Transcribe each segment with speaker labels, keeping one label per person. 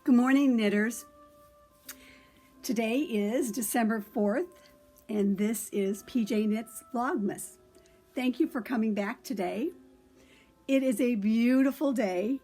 Speaker 1: Good morning, knitters. Today is December 4th, and this is PJKnits Vlogmas. Thank you for coming back today. It is a beautiful day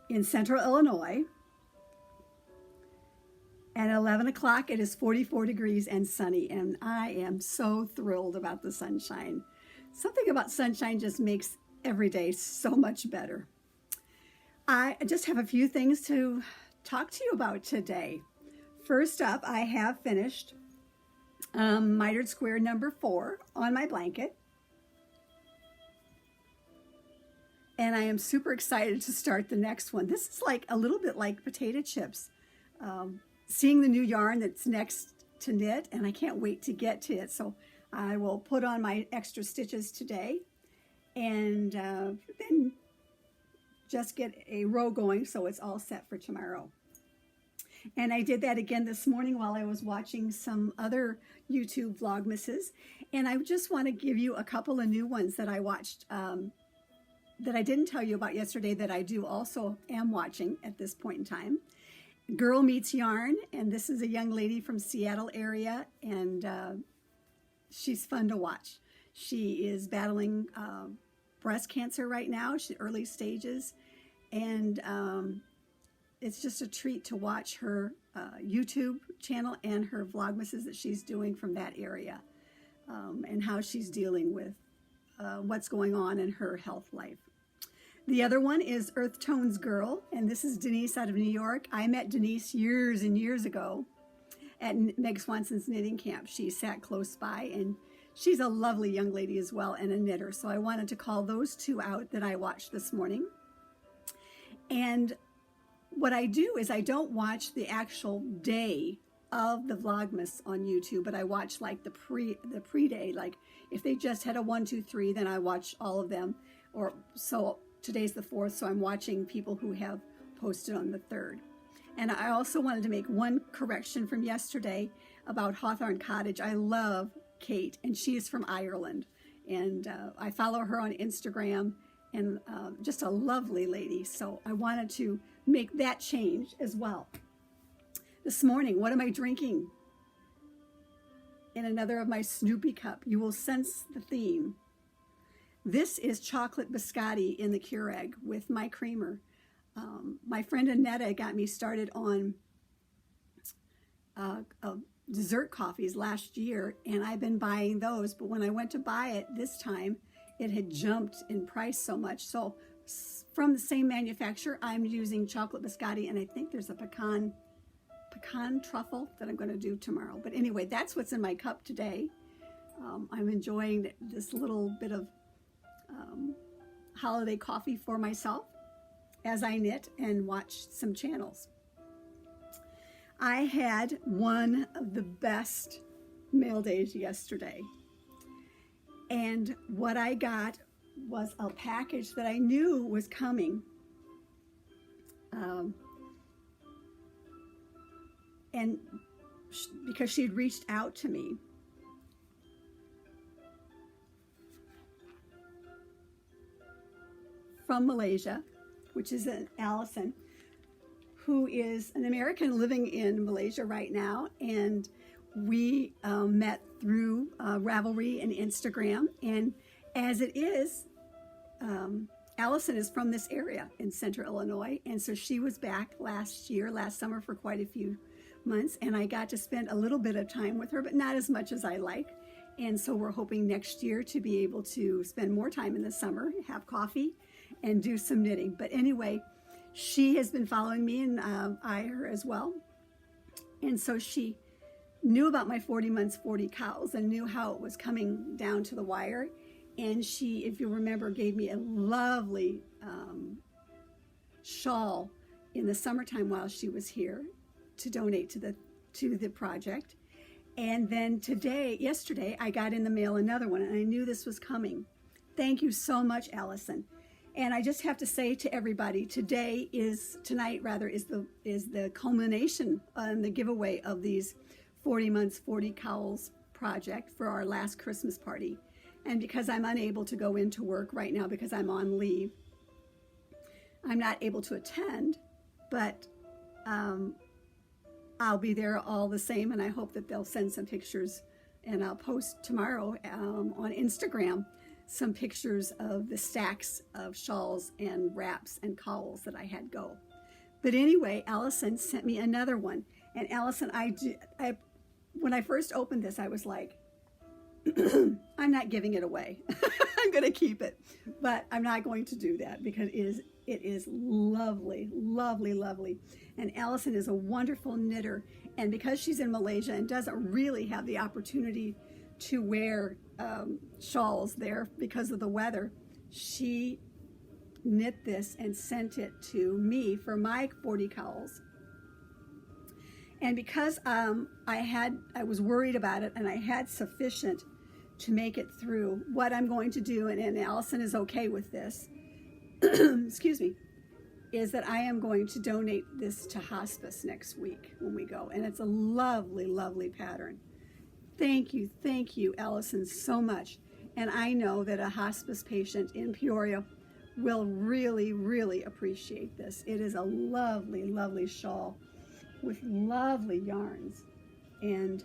Speaker 1: in central Illinois. At 11 o'clock, it is 44 degrees and sunny, and I am so thrilled about the sunshine. Something about sunshine just makes every day so much better. I just have a few things to talk to you about today. First up, I have finished mitered square number 4 on my blanket. And I am super excited to start the next one. This is like a little bit like potato chips. Seeing the new yarn that's next to knit, and I can't wait to get to it. So I will put on my extra stitches today and then just get a row going so it's all set for tomorrow. And I did that again this morning while I was watching some other YouTube Vlogmases. And I just want to give you a couple of new ones that I watched that I didn't tell you about yesterday that I do also am watching at this point in time. Girl Meets Yarn, and this is a young lady from Seattle area, and she's fun to watch. She is battling breast cancer right now. She's early stages, and it's just a treat to watch her YouTube channel and her Vlogmases that she's doing from that area, and how she's dealing with what's going on in her health life. The other one is Earth Tones Girl, and this is Denise out of New York. I met Denise years and years ago at Meg Swanson's knitting camp. She sat close by, and she's a lovely young lady as well, and a knitter. So I wanted to call those two out that I watched this morning. And what I do is I don't watch the actual day of the Vlogmas on YouTube, but I watch like the pre-day. Like if they just had a 1, 2, 3, then I watch all of them. Or so today's the 4th, so I'm watching people who have posted on the 3rd. And I also wanted to make one correction from yesterday about Hawthorne Cottage. I love Kate, and she is from Ireland. And I follow her on Instagram, and just a lovely lady. So I wanted to make that change as well. This morning, what am I drinking? In another of my Snoopy cup. You will sense the theme. This is chocolate biscotti in the Keurig with my creamer. My friend Annetta got me started on dessert coffees last year, and I've been buying those. But when I went to buy it this time, it had jumped in price so much. So from the same manufacturer, I'm using chocolate biscotti, and I think there's a pecan truffle that I'm going to do tomorrow. But anyway, that's what's in my cup today. I'm enjoying this little bit of holiday coffee for myself as I knit and watch some channels. I had one of the best mail days yesterday, and what I got was a package that I knew was coming, and because she had reached out to me. From Malaysia, which is Allison, who is an American living in Malaysia right now, and we met through Ravelry and Instagram. And as it is, Allison is from this area in central Illinois, and so she was back last summer for quite a few months, and I got to spend a little bit of time with her, but not as much as I like. And so we're hoping next year to be able to spend more time in the summer, have coffee, and do some knitting. But anyway, she has been following me, and I her as well. And so she knew about my 40 months, 40 cows, and knew how it was coming down to the wire. And she, if you remember, gave me a lovely shawl in the summertime while she was here to donate to the project. And then yesterday, I got in the mail another one, and I knew this was coming. Thank you so much, Allison. And I just have to say to everybody, tonight is the culmination on the giveaway of these 40 months, 40 cowls project for our last Christmas party. And because I'm unable to go into work right now because I'm on leave, I'm not able to attend, but I'll be there all the same, and I hope that they'll send some pictures, and I'll post tomorrow on Instagram some pictures of the stacks of shawls and wraps and cowls that I had go. But anyway, Allison sent me another one, and Allison, when I first opened this, I was like, I'm not giving it away. I'm going to keep it, but I'm not going to do that because it is lovely, lovely, lovely. And Allison is a wonderful knitter, and because she's in Malaysia and doesn't really have the opportunity to wear shawls there because of the weather, she knit this and sent it to me for my 40 cowls. And because I was worried about it and I had sufficient to make it through, what I'm going to do, and Allison is okay with this, excuse me, is that I am going to donate this to hospice next week when we go. And it's a lovely, lovely pattern. Thank you, Allison, so much. And I know that a hospice patient in Peoria will really, really appreciate this. It is a lovely, lovely shawl with lovely yarns. And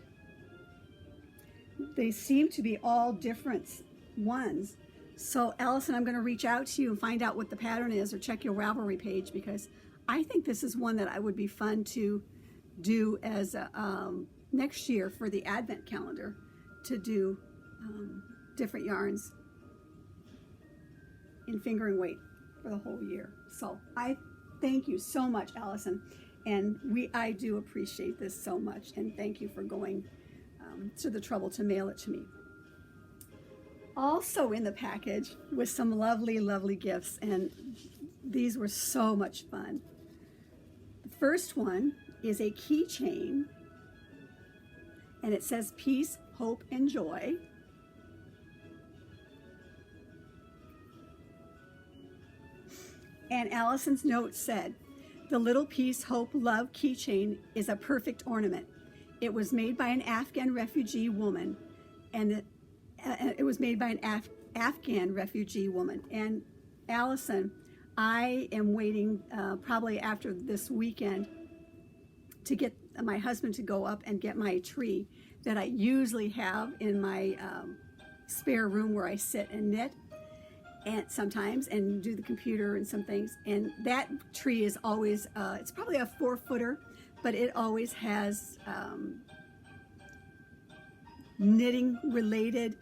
Speaker 1: they seem to be all different ones. So Allison, I'm going to reach out to you and find out what the pattern is, or check your Ravelry page, because I think this is one that I would be fun to do as a, next year for the Advent calendar, to do different yarns in fingering weight for the whole year. So I thank you so much, Allison, and I do appreciate this so much, and thank you for going to the trouble to mail it to me. Also in the package was some lovely, lovely gifts, and these were so much fun. The first one is a keychain, and it says peace, hope, and joy. And Allison's note said, the little peace, hope, love keychain is a perfect ornament. It was made by an Afghan refugee woman, and it was made by an Afghan refugee woman. And Allison, I am waiting probably after this weekend to get my husband to go up and get my tree that I usually have in my spare room where I sit and knit and sometimes and do the computer and some things. And that tree is always, it's probably a 4-footer, but it always has knitting related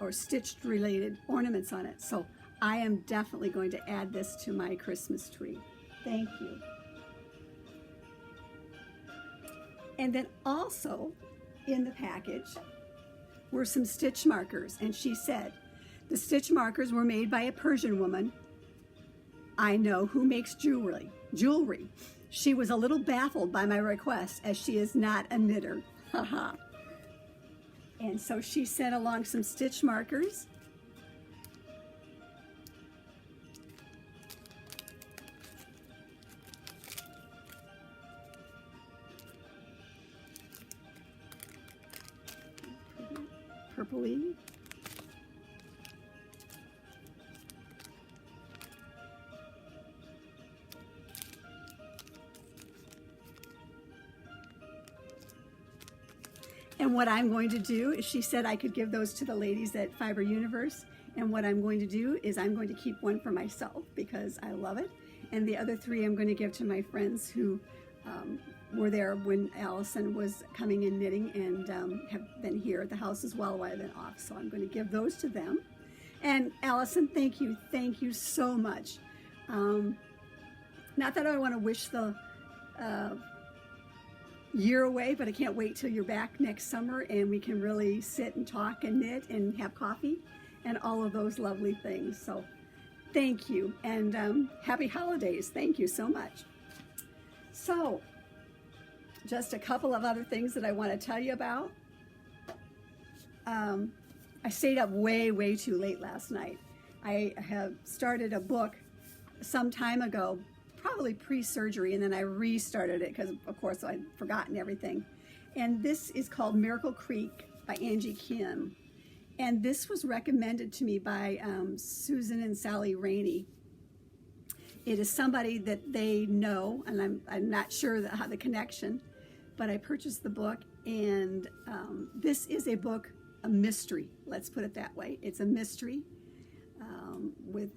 Speaker 1: or stitched related ornaments on it. So I am definitely going to add this to my Christmas tree. Thank you. And then also in the package were some stitch markers, and she said the stitch markers were made by a Persian woman I know who makes jewelry. She was a little baffled by my request, as she is not a knitter. Haha. And so she sent along some stitch markers. Purpley. And what I'm going to do is, she said I could give those to the ladies at Fiber Universe. And what I'm going to do is I'm going to keep one for myself because I love it. And the other 3 I'm going to give to my friends who were there when Allison was coming in knitting, and have been here at the house as well while I've been off. So I'm going to give those to them. And Allison, thank you so much. Not that I want to wish the year away, but I can't wait till you're back next summer and we can really sit and talk and knit and have coffee and all of those lovely things. So thank you, and happy holidays. Thank you so much. So just a couple of other things that I want to tell you about. I stayed up way too late last night. I have started a book some time ago, probably pre-surgery, and then I restarted it because of course I'd forgotten everything. And this is called Miracle Creek by Angie Kim. And this was recommended to me by Susan and Sally Rainey. It is somebody that they know, and I'm not sure how the connection, but I purchased the book, and this is a book, a mystery, let's put it that way. It's a mystery with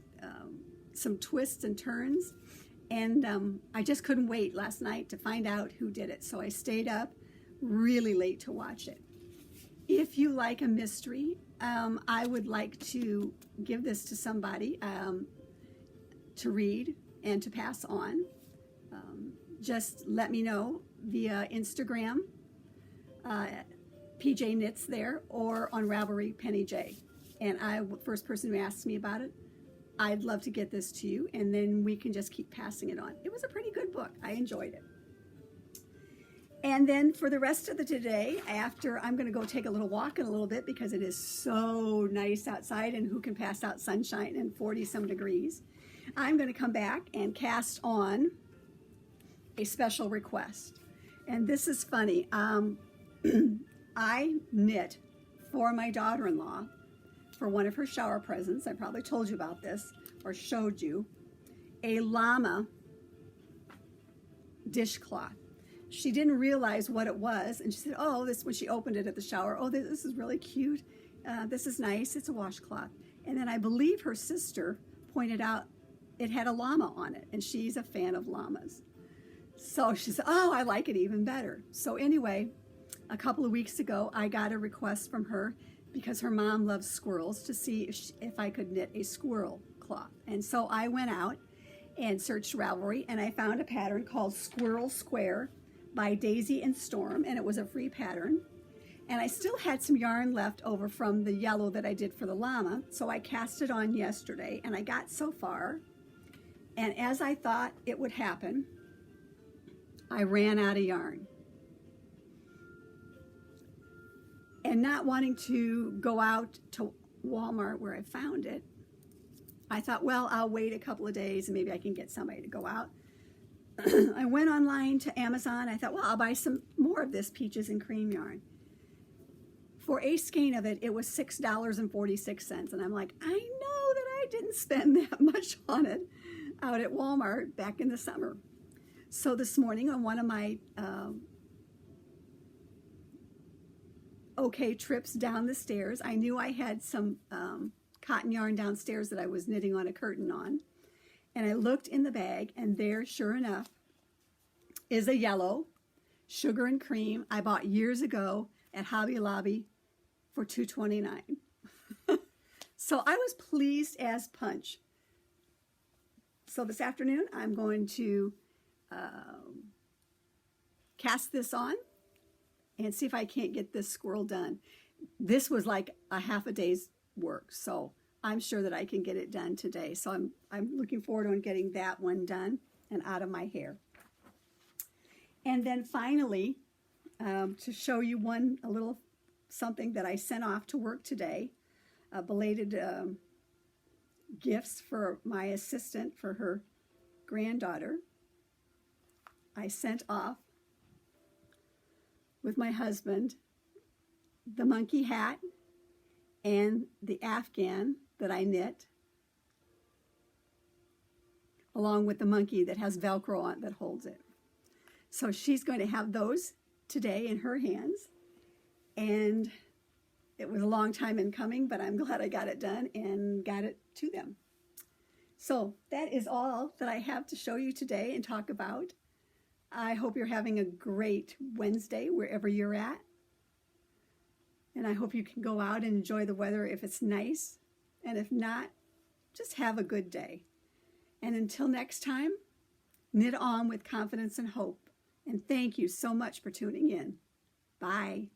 Speaker 1: some twists and turns, and I just couldn't wait last night to find out who did it, so I stayed up really late to watch it. If you like a mystery, I would like to give this to somebody to read and to pass on. Just let me know via Instagram, PJKnits there, or on Ravelry, Penny J. And first person who asks me about it, I'd love to get this to you, and then we can just keep passing it on. It was a pretty good book. I enjoyed it. And then for the rest of the today, after I'm going to go take a little walk in a little bit because it is so nice outside, and who can pass out sunshine and 40-some degrees, I'm going to come back and cast on a special request. And this is funny. I knit for my daughter-in-law for one of her shower presents. I probably told you about this or showed you a llama dishcloth. She didn't realize what it was, and she said, oh, this, when she opened it at the shower, oh, this is really cute. This is nice. It's a washcloth. And then I believe her sister pointed out it had a llama on it, and she's a fan of llamas. So she said, oh, I like it even better. So anyway, a couple of weeks ago, I got a request from her because her mom loves squirrels, to see if I could knit a squirrel cloth. And so I went out and searched Ravelry, and I found a pattern called Squirrel Square by Daisy and Storm, and it was a free pattern. And I still had some yarn left over from the yellow that I did for the llama, so I cast it on yesterday, and I got so far, and as I thought it would happen, I ran out of yarn. And not wanting to go out to Walmart where I found it, I thought, well, I'll wait a couple of days and maybe I can get somebody to go out. I went online to Amazon. I thought, well, I'll buy some more of this peaches and cream yarn. For a skein of it, it was $6.46. And I'm like, I know that I didn't spend that much on it out at Walmart back in the summer. So this morning on one of my trips down the stairs, I knew I had some cotton yarn downstairs that I was knitting on a curtain on. And I looked in the bag, and there, sure enough, is a yellow sugar and cream I bought years ago at Hobby Lobby for $2.29. So I was pleased as punch. So this afternoon, I'm going to cast this on and see if I can't get this squirrel done. This was like a half a day's work, so I'm sure that I can get it done today. So I'm looking forward to getting that one done and out of my hair. And then finally, to show you a little something that I sent off to work today, belated gifts for my assistant for her granddaughter. I sent off with my husband the monkey hat and the Afghan that I knit, along with the monkey that has Velcro on that holds it. So she's going to have those today in her hands, and it was a long time in coming, but I'm glad I got it done and got it to them. So that is all that I have to show you today and talk about. I hope you're having a great Wednesday wherever you're at. And I hope you can go out and enjoy the weather if it's nice. And if not, just have a good day. And until next time, knit on with confidence and hope. And thank you so much for tuning in. Bye.